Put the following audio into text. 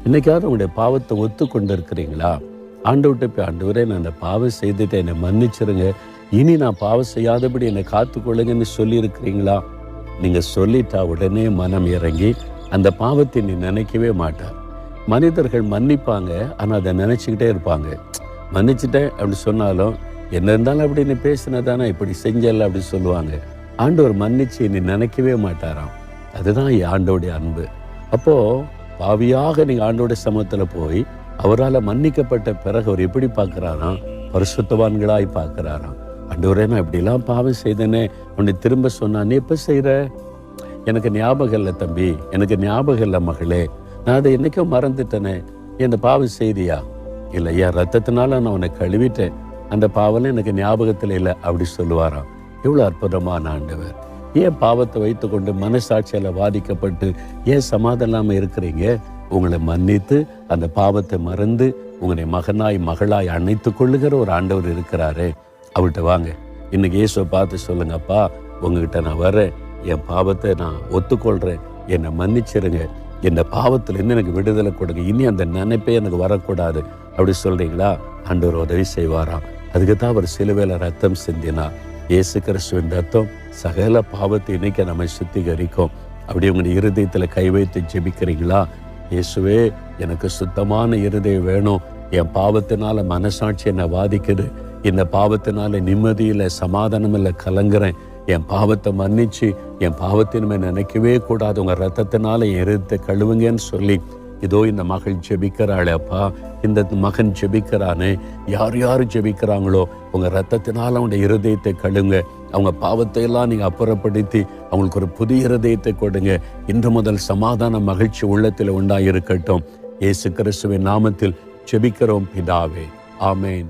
இன்னைக்காவது உங்களுடைய பாவத்தை ஒத்துக்கொண்டு இருக்கிறீங்களா? ஆண்டவர்கிட்ட போய், ஆண்டவரே நான் அந்த பாவம் செய்துட்டு என்னை மன்னிச்சிருங்க, இனி நான் பாவம் செய்யாதபடி என்னை காத்துக்கொள்ளுங்கன்னு சொல்லி இருக்கிறீங்களா? நீங்க சொல்லிட்டா உடனே மனம் இறங்கி அந்த பாவத்தை நீ நினைக்கவே மாட்டார். மனிதர்கள் மன்னிப்பாங்க, ஆனால் அதை நினைச்சுக்கிட்டே இருப்பாங்க. மன்னிச்சுட்டேன் அப்படி சொன்னாலும், என்ன இருந்தாலும் அப்படி நீ பேசினதானே, இப்படி செஞ்சல அப்படி சொல்லுவாங்க. ஆண்டவர் மன்னிச்சு நீ நினைக்கவே மாட்டாராம். அதுதான் ஆண்டோடைய அன்பு. அப்போ பாவியாக நீங்க ஆண்டோடைய சமூகத்துல போய் அவரால் மன்னிக்கப்பட்ட பிறகு அவர் எப்படி பார்க்கிறாராம்? பரிசுத்தவான்களாய் பார்க்கிறாராம். ஆண்டவரே நான் இப்படிலாம் பாவம் செய்தேனே, உன்னை திரும்ப சொன்னா நீ எப்ப செய்யற? எனக்கு ஞாபகம் இல்லை தம்பி, எனக்கு ஞாபகம் இல்லை மகளே, நான் அதை என்னைக்கும் மறந்துட்டேனே, இந்த பாவம் செய்தியா? இல்லை, என் ரத்தத்தினால நான் உன்னை கழுவிட்டேன், அந்த பாவம் எனக்கு ஞாபகத்தில் இல்லை அப்படி சொல்லுவாராம். எவ்வளோ அற்புதமான ஆண்டவர்! ஏன் பாவத்தை வைத்து கொண்டு மனசாட்சியால் வாதிக்கப்பட்டு ஏன் சமாதானமாக இருக்கிறீங்க? உங்களை மன்னித்து அந்த பாவத்தை மறந்து உங்களை மகனாய் மகளாய் அணைத்து கொள்ளுகிற ஒரு ஆண்டவர் இருக்கிறாரே, அவர்கிட்ட வாங்க. இன்னைக்கு இயேசுவை பார்த்து சொல்லுங்க, அப்பா உங்ககிட்ட நான் வரேன், என் பாவத்தை நான் ஒத்துக்கொள்கிறேன், என்னை மன்னிச்சிருங்க, என் பாவத்திலேருந்து எனக்கு விடுதலை கொடுங்க, இனி அந்த நினைப்பே எனக்கு வரக்கூடாது அப்படி சொல்றீங்களா? ஆண்டவர் உதவி செய்வாராம். அதுக்கு தான் அவர் சிலுவையில் ரத்தம் சிந்தினார். இயேசு கிறிஸ்துவின் ரத்தம் சகல பாவத்தை இன்னைக்கு நம்மை சுத்திகரிக்கும். அப்படி உங்களுடைய இருதயத்தில் கை வைத்து ஜெபிக்கிறீங்களா? இயேசுவே, எனக்கு சுத்தமான இருதயம் வேணும், என் பாவத்தினால மனசாட்சி என்னை வாதிக்குது, இந்த பாவத்தினால நிம்மதியில் சமாதானம் இல்லை கலங்குறேன், என் பாவத்தை மன்னிச்சு என் பாவத்தினுமே நினைக்கவே கூடாது, உங்கள் ரத்தத்தினால என் இருதயத்தை கழுவுங்கன்னு சொல்லி இதோ இந்த மகள் ஜெபிக்கிறாளே அப்பா, இந்த மகன் ஜெபிக்கிறானே, யார் யார் ஜெபிக்கிறாங்களோ உங்கள் ரத்தத்தினால அவங்க இருதயத்தை கழுங்க, அவங்க பாவத்தை எல்லாம் நீங்கள் அப்புறப்படுத்தி அவங்களுக்கு ஒரு புதிய இருதயத்தை கொடுங்க. இன்று முதல் சமாதான மகிழ்ச்சி உள்ளத்தில் உண்டாயிருக்கட்டும். இயேசு கிறிஸ்துவின் நாமத்தில் ஜெபிக்கிறோம் பிதாவே, ஆமேன்.